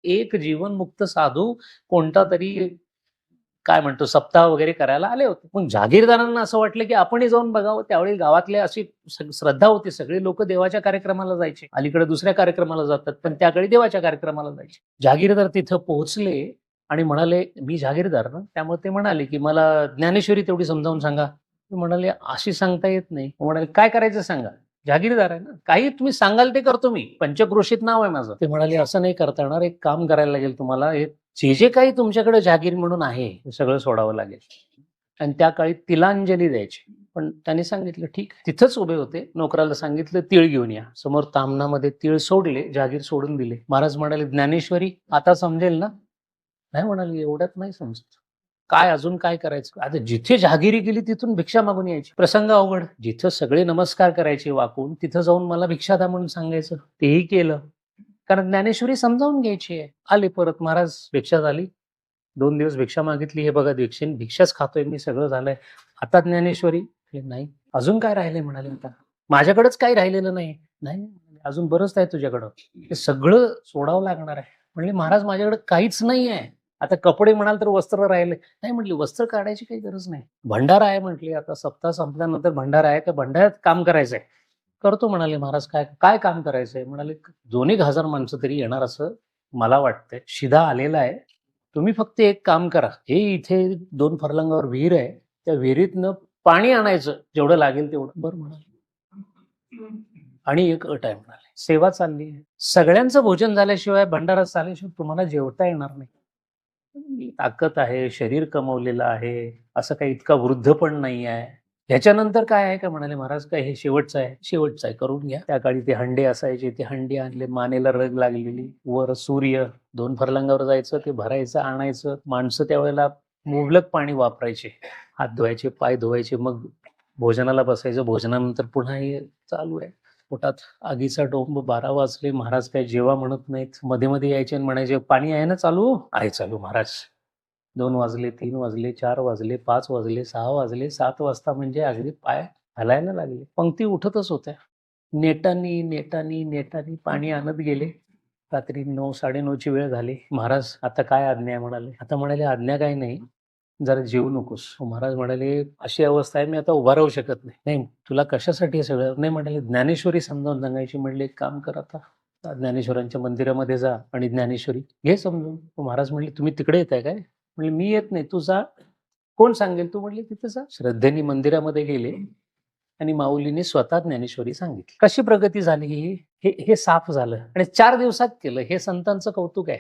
एक जीवनमुक्त साधू कोणता तरी काय म्हणतो सप्ताह वगैरे करायला आले होते. मग जहागीरदारांना असं वाटलं की आपणही जाऊन बघावं. त्यावेळी गावातले अशी श्रद्धा होती. सगळे लोक देवाच्या कार्यक्रमाला जायचे. अलीकडे दुसऱ्या कार्यक्रमाला जातात, पण त्याकडे देवाच्या कार्यक्रमाला जायचे. जहागीरदार तिथं पोहोचले आणि म्हणाले, "मी जहागीरदार ना." त्यामुळे ते म्हणाले की "मला ज्ञानेश्वरी तेवढी समजावून सांगा." ते म्हणाले, "अशी सांगता येत नाही." म्हणाले, "काय करायचं सांगा." जहागीरदार आहे ना, काही तुम्ही सांगाल ते करतो मी. पंचक्रोशीत नाव आहे माझं. ते म्हणाले, "असं नाही करता येणार. एक काम करायला लागेल तुम्हाला. जे जे काही तुमच्याकडे जहागीर म्हणून आहे ते सगळं सोडावं लागेल." आणि त्या काळी तिलांजली द्यायची. पण त्यांनी सांगितलं ठीक आहे. तिथंच उभे होते. नोकराला सांगितलं तीळ घेऊन या. समोर तामणामध्ये तीळ सोडले, जहागीर सोडून दिले. महाराज म्हणाले, "ज्ञानेश्वरी आता समजेल ना?" नाही म्हणाले, "एवढ्यात नाही समजत." काय अजून काय करायचं? आता जिथे जहागिरी गेली तिथून भिक्षा मागून यायची. प्रसंग अवघड. जिथं सगळे नमस्कार करायचे वाकून, तिथं जाऊन मला भिक्षा द्या म्हणून सांगायचं. तेही केलं. कारण ज्ञानेश्वरी समजावून घ्यायची आहे. आले परत महाराज भिक्षा झाली. 2 दिवस भिक्षा मागितली. हे बघा भिक्षाच खातोय मी, सगळं झालंय. आता ज्ञानेश्वरी? नाही. अजून काय राहिलंय म्हणाले आता? माझ्याकडेच काही राहिलेलं नाही. नाही, अजून बरंच आहे तुझ्याकडं. ते सगळं सोडावं लागणार आहे. म्हणले महाराज माझ्याकडे काहीच नाहीये. आता कपडे म्हणाल तर वस्त्र राहिले. नाही म्हटली वस्त्र काढायची काही गरज नाही. भंडारा आहे म्हटली, आता सप्ताह संपल्यानंतर भंडारा आहे, त्या भंडाऱ्यात काम करायचंय. करतो म्हणाले महाराज. काय काय काम करायचंय? म्हणाले 2,000 माणसं तरी येणार असं मला वाटतंय. शिदा आलेला आहे. तुम्ही फक्त एक काम करा. हे इथे 2 फर्लंगावर विहीर आहे. त्या विहिरीतनं पाणी आणायचं जेवढं लागेल तेवढं. बरं म्हणाले. आणि एक अट आहे म्हणाले. सेवा चालली आहे. सगळ्यांचं भोजन झाल्याशिवाय भंडारा झाल्याशिवाय तुम्हाला जेवता येणार नाही. मी ताकद आहे, शरीर कमवलेलं आहे, असं काही इतका वृद्ध पण नाही आहे. ह्याच्यानंतर काय आहे का म्हणाले महाराज, काय हे शेवटचं आहे? शेवटचं आहे, करून घ्या. त्या काळी ते हंडे असायचे, ते हंडे आणले, मानेला रग लागलेली, वर सूर्य, 2 फर्लंगावर जायचं, ते भरायचं, आणायचं. माणसं त्यावेळेला मुबलक पाणी वापरायचे. हात धुवायचे, पाय धुवायचे, मग भोजनाला बसायचं. भोजनानंतर पुन्हा हे चालू आहे. पोटात आगीचा डोंब. 12 वाजले. महाराज काही जेवा म्हणत नाहीत. मध्ये मध्ये यायचे आणि म्हणायचे, "पाणी आहे ना चालू?" "आहे चालू महाराज." 2 वाजले, 3 वाजले, 4 वाजले, 5 वाजले, 6 वाजले, 7 वाजता म्हणजे अगदी पाय हलायला लागले. पंक्ती उठतच होत्या. नेटानी नेटानी नेटानी पाणी आणत गेले. रात्री 9, 9:30ची वेळ झाली. महाराज आता काय आज्ञा आहे म्हणाले. आता म्हणाले, "आज्ञा काही नाही, जरा जेवू नकोस." महाराज म्हणाले, "अशी अवस्था आहे, मी आता उभा राहू शकत नाही." "नाही, तुला कशासाठी हे सगळं?" नाही म्हणाले, "ज्ञानेश्वरी समजावून सांगायची." म्हणले, "एक काम कर आता, ज्ञानेश्वरांच्या मंदिरामध्ये जा आणि ज्ञानेश्वरी घे समजून." महाराज म्हणले, "तुम्ही तिकडे येताय काय?" म्हणले, "मी येत नाही, तू जा. कोण सांगेल तू?" म्हणले, "तिथं जा." श्रद्धेने मंदिरामध्ये गेले आणि माऊलीने स्वतः ज्ञानेश्वरी सांगितली. कशी प्रगती झाली ही? हे साफ झालं आणि 4 दिवसात केलं. हे संतांचं कौतुक आहे.